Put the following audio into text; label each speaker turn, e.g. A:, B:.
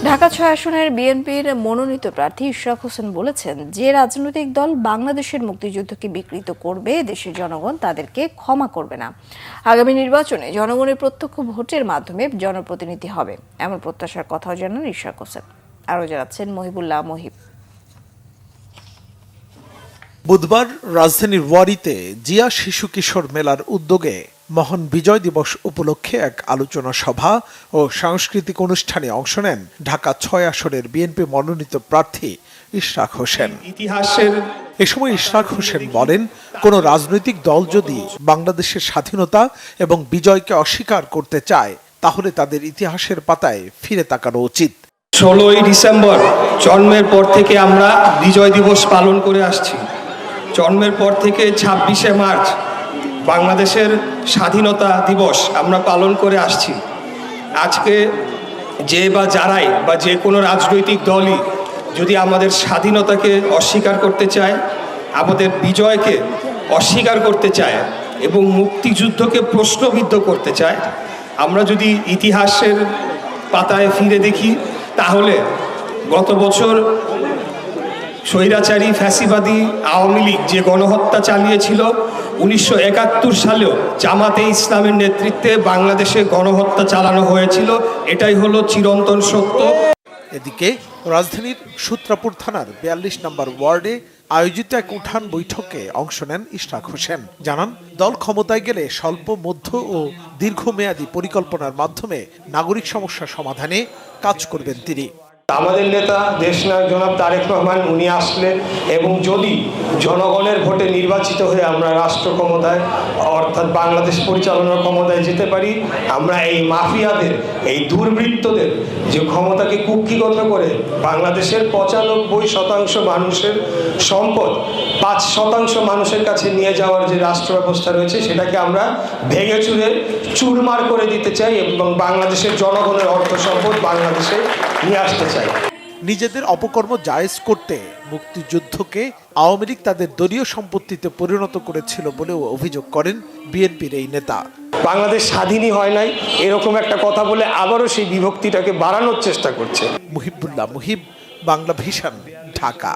A: ঢাকা-৬ আসনের বিএনপির মনোনীত প্রার্থী ইশরাক হোসেন বলেছেন, যে রাজনৈতিক দল বাংলাদেশের মুক্তিযুদ্ধকে বিকৃত করবে, দেশের জনগণ তাদেরকে ক্ষমা করবে না। আগামী নির্বাচনে জনগণের প্রত্যক্ষ ভোটের মাধ্যমে জনপ্রতিনিধি হবে, এমন প্রত্যাশার কথাও জানান ইশরাক হোসেন। আরও জানাচ্ছেন মহিবুল্লাহ মহিব।
B: বুধবার রাজধানীর ওয়ারীতে জিয়া শিশু কিশোর মেলার উদ্যোগে মহান বিজয় দিবস উপলক্ষে এক আলোচনা সভা ও সাংস্কৃতিক অনুষ্ঠানে অংশ নেন ঢাকা-৬ আসনের বিএনপি মনোনীত প্রার্থী ইশরাক হোসেন। এ সময় ইশরাক হোসেন বলেন, কোন রাজনৈতিক দল যদি বাংলাদেশের স্বাধীনতা এবং বিজয়কে অস্বীকার করতে চায়, তাহলে তাদের ইতিহাসের পাতায় ফিরে তাকানো উচিত।
C: 16ই ডিসেম্বর জন্মের পর থেকে আমরা বিজয় দিবস পালন করে আসছি। জন্মের পর থেকে 26শে মার্চ বাংলাদেশের স্বাধীনতা দিবস আমরা পালন করে আসছি। আজকে যারাই বা যে কোনো রাজনৈতিক দলই যদি আমাদের স্বাধীনতাকে অস্বীকার করতে চায়, আমাদের বিজয়কে অস্বীকার করতে চায় এবং মুক্তিযুদ্ধকে প্রশ্নবিদ্ধ করতে চায়, আমরা যদি ইতিহাসের পাতায় ফিরে দেখি, তাহলে গত বছর স্বৈরাচারী ফ্যাসিবাদী আওয়ামী লীগ যে গণহত্যা চালিয়েছিল, 1971 সালেও জামাতে ইসলামের নেতৃত্বে বাংলাদেশে গণহত্যা চালানো হয়েছিল। এটাই হলো চিরন্তন সত্য।
B: এদিকে রাজধানীর সূত্রাপুর থানার 42 নম্বর ওয়ার্ডে আয়োজিত এক উঠান বৈঠকে অংশ নেন ইশরাক হোসেন। জানান, দল ক্ষমতায় গেলে স্বল্প, মধ্য ও দীর্ঘমেয়াদী পরিকল্পনার মাধ্যমে নাগরিক সমস্যা সমাধানে কাজ করবেন তিনি।
C: আমাদের নেতা দেশনায়ক জনাব তারেক রহমান উনি আসলে এবং যদি জনগণের ভোটে নির্বাচিত হয়ে আমরা রাষ্ট্র ক্ষমতায় অর্থাৎ বাংলাদেশ পরিচালনার ক্ষমতায় যেতে পারি, আমরা এই মাফিয়াদের, এই দুর্বৃত্তদের যে ক্ষমতাকে কুক্ষিগত করে বাংলাদেশের 95% মানুষের সম্পদ 5% মানুষের কাছে নিয়ে যাওয়ার যে রাষ্ট্র ব্যবস্থা রয়েছে, সেটাকে আমরা ভেঙে চুরে চুরমার করে দিতে চাই এবং বাংলাদেশের জনগণের অর্থ সম্পদ বাংলাদেশে নিয়ে আসতে চাই।
B: নিজেদের অপকর্ম জায়েজ করতে মুক্তিযুদ্ধকে আওয়ামী লীগ তাদের দলীয় সম্পত্তিতে পরিণত করেছিল বলেও অভিযোগ করেন বিএনপির এই নেতা।
C: বাংলাদেশ স্বাধীনই হয় নাই এরকম একটা কথা বলে আবারও সেই বিভক্তিটাকে বাড়ানোর চেষ্টা করছে।
B: মহিবুল্লাহ মহিব, বাংলা ভিশন, ঢাকা।